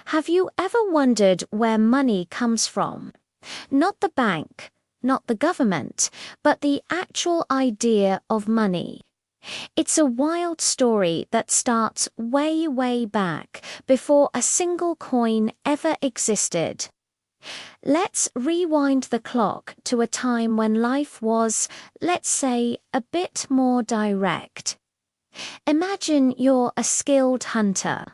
Have you ever wondered where money comes from? Not the bank, not the government, but the actual idea of money. It's a wild story that starts way, way back, before a single coin ever existed. Let's rewind the clock to a time when life was, let's say, a bit more direct. Imagine you're a skilled hunter.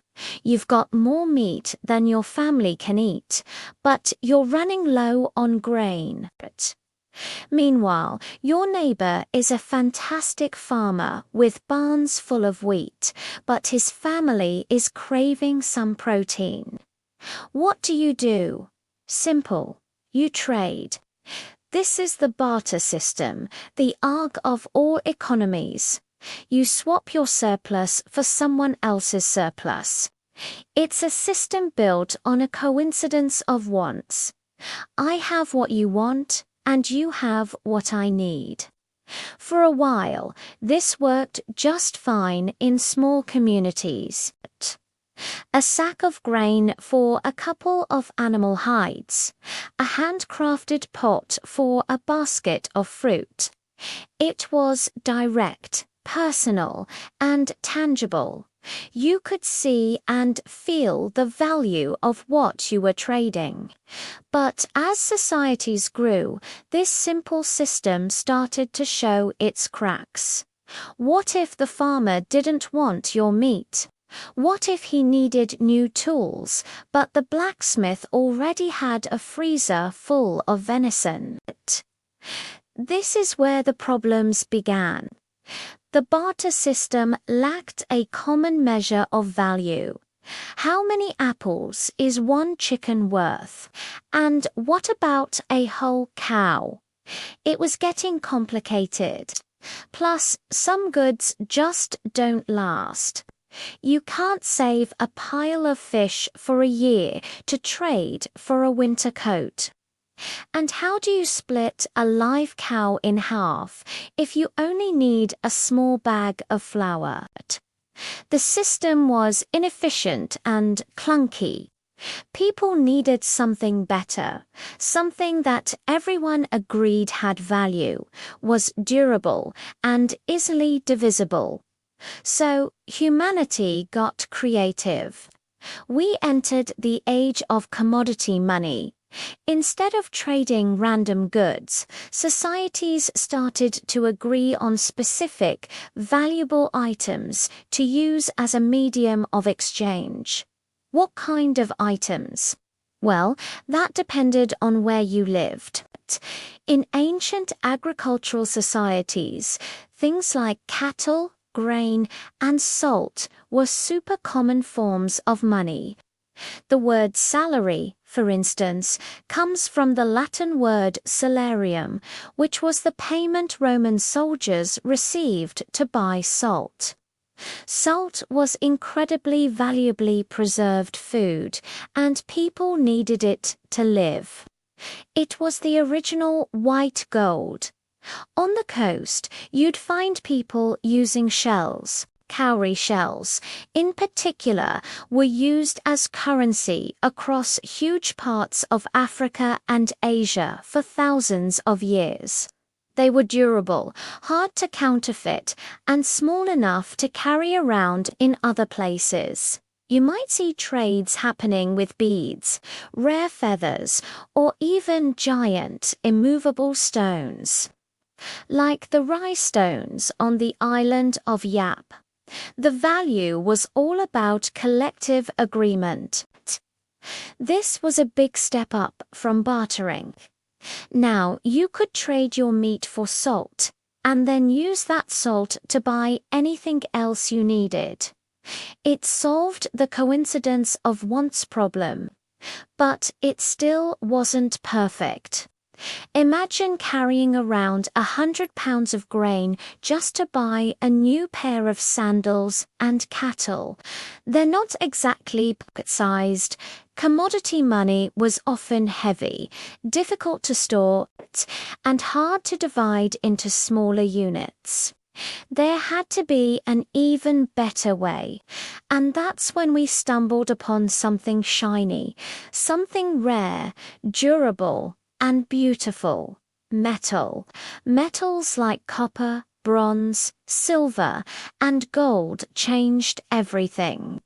You've got more meat than your family can eat, but you're running low on grain. Meanwhile, your neighbor is a fantastic farmer with barns full of wheat, but his family is craving some protein. What do? Simple. You trade. This is the barter system, the arc of all economies. You swap your surplus for someone else's surplus. It's a system built on a coincidence of wants. I have what you want, and you have what I need. For a while, this worked just fine in small communities. A sack of grain for a couple of animal hides, a handcrafted pot for a basket of fruit. It was direct, personal, and tangible. You could see and feel the value of what you were trading. But as societies grew, this simple system started to show its cracks. What if the farmer didn't want your meat? What if he needed new tools, but the blacksmith already had a freezer full of venison? This is where the problems began. The barter system lacked a common measure of value. How many apples is one chicken worth? And what about a whole cow? It was getting complicated. Plus, some goods just don't last. You can't save a pile of fish for a year to trade for a winter coat. And how do you split a live cow in half if you only need a small bag of flour? The system was inefficient and clunky. People needed something better, something that everyone agreed had value, was durable, and easily divisible. So humanity got creative. We entered the age of commodity money. Instead of trading random goods, societies started to agree on specific, valuable items to use as a medium of exchange. What kind of items? Well, that depended on where you lived. In ancient agricultural societies, things like cattle, grain, and salt were super common forms of money. The word salary, for instance, comes from the Latin word salarium, which was the payment Roman soldiers received to buy salt. Salt was incredibly valuably preserved food, and people needed it to live. It was the original white gold. On the coast, you'd find people using shells. Cowrie shells, in particular, were used as currency across huge parts of Africa and Asia for thousands of years. They were durable, hard to counterfeit, and small enough to carry around in other places. You might see trades happening with beads, rare feathers, or even giant, immovable stones. Like the rye stones on the island of Yap. The value was all about collective agreement. This was a big step up from bartering. Now, you could trade your meat for salt, and then use that salt to buy anything else you needed. It solved the coincidence of wants problem, but it still wasn't perfect. Imagine carrying around 100 pounds of grain just to buy a new pair of sandals and cattle. They're not exactly pocket-sized. Commodity money was often heavy, difficult to store, and hard to divide into smaller units. There had to be an even better way, and that's when we stumbled upon something shiny, something rare, durable, and beautiful: metal. Metals like copper, bronze, silver, and gold changed everything.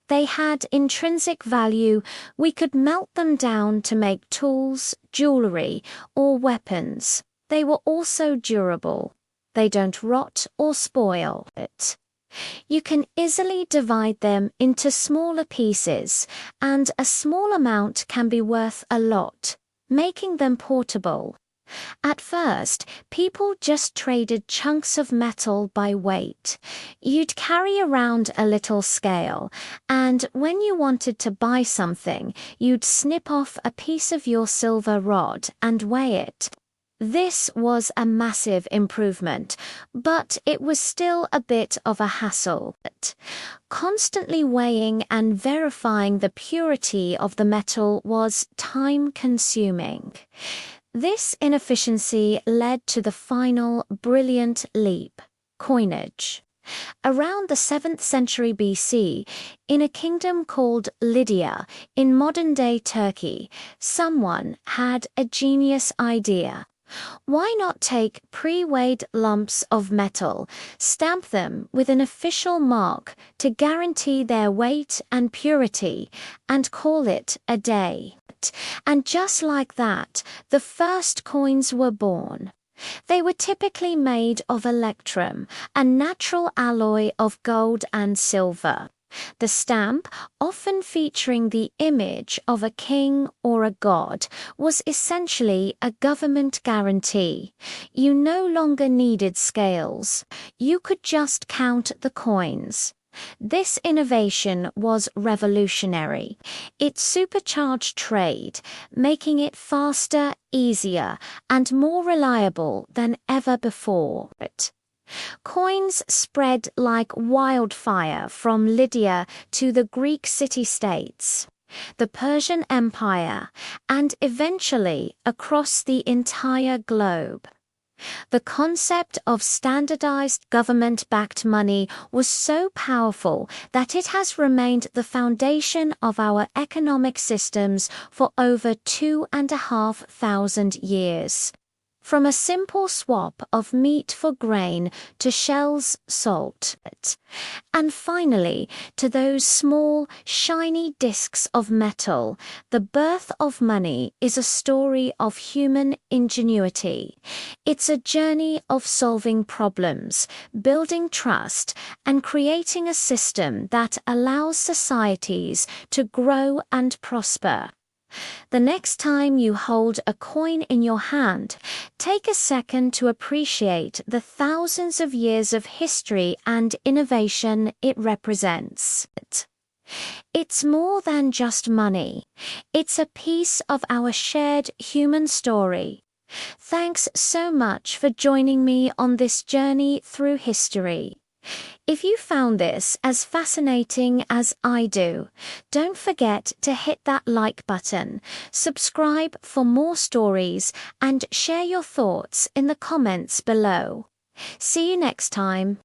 They had intrinsic value. We could melt them down to make tools, jewelry, or weapons. They were also durable. They don't rot or spoil it. You can easily divide them into smaller pieces, and a small amount can be worth a lot, making them portable. At first, people just traded chunks of metal by weight. You'd carry around a little scale, and when you wanted to buy something, you'd snip off a piece of your silver rod and weigh it. This was a massive improvement, but it was still a bit of a hassle. Constantly weighing and verifying the purity of the metal was time-consuming. This inefficiency led to the final brilliant leap: coinage. Around the 7th century BC, in a kingdom called Lydia, in modern-day Turkey, someone had a genius idea. Why not take pre-weighed lumps of metal, stamp them with an official mark to guarantee their weight and purity, and call it a day? And just like that, the first coins were born. They were typically made of electrum, a natural alloy of gold and silver. The stamp, often featuring the image of a king or a god, was essentially a government guarantee. You no longer needed scales. You could just count the coins. This innovation was revolutionary. It supercharged trade, making it faster, easier, and more reliable than ever before. Coins spread like wildfire from Lydia to the Greek city-states, the Persian Empire, and eventually across the entire globe. The concept of standardized government-backed money was so powerful that it has remained the foundation of our economic systems for over 2,500 years. From a simple swap of meat for grain to Shell's salt. And finally, to those small, shiny discs of metal, the birth of money is a story of human ingenuity. It's a journey of solving problems, building trust, and creating a system that allows societies to grow and prosper. The next time you hold a coin in your hand, take a second to appreciate the thousands of years of history and innovation it represents. It's more than just money. It's a piece of our shared human story. Thanks so much for joining me on this journey through history. If you found this as fascinating as I do, don't forget to hit that like button, subscribe for more stories, and share your thoughts in the comments below. See you next time.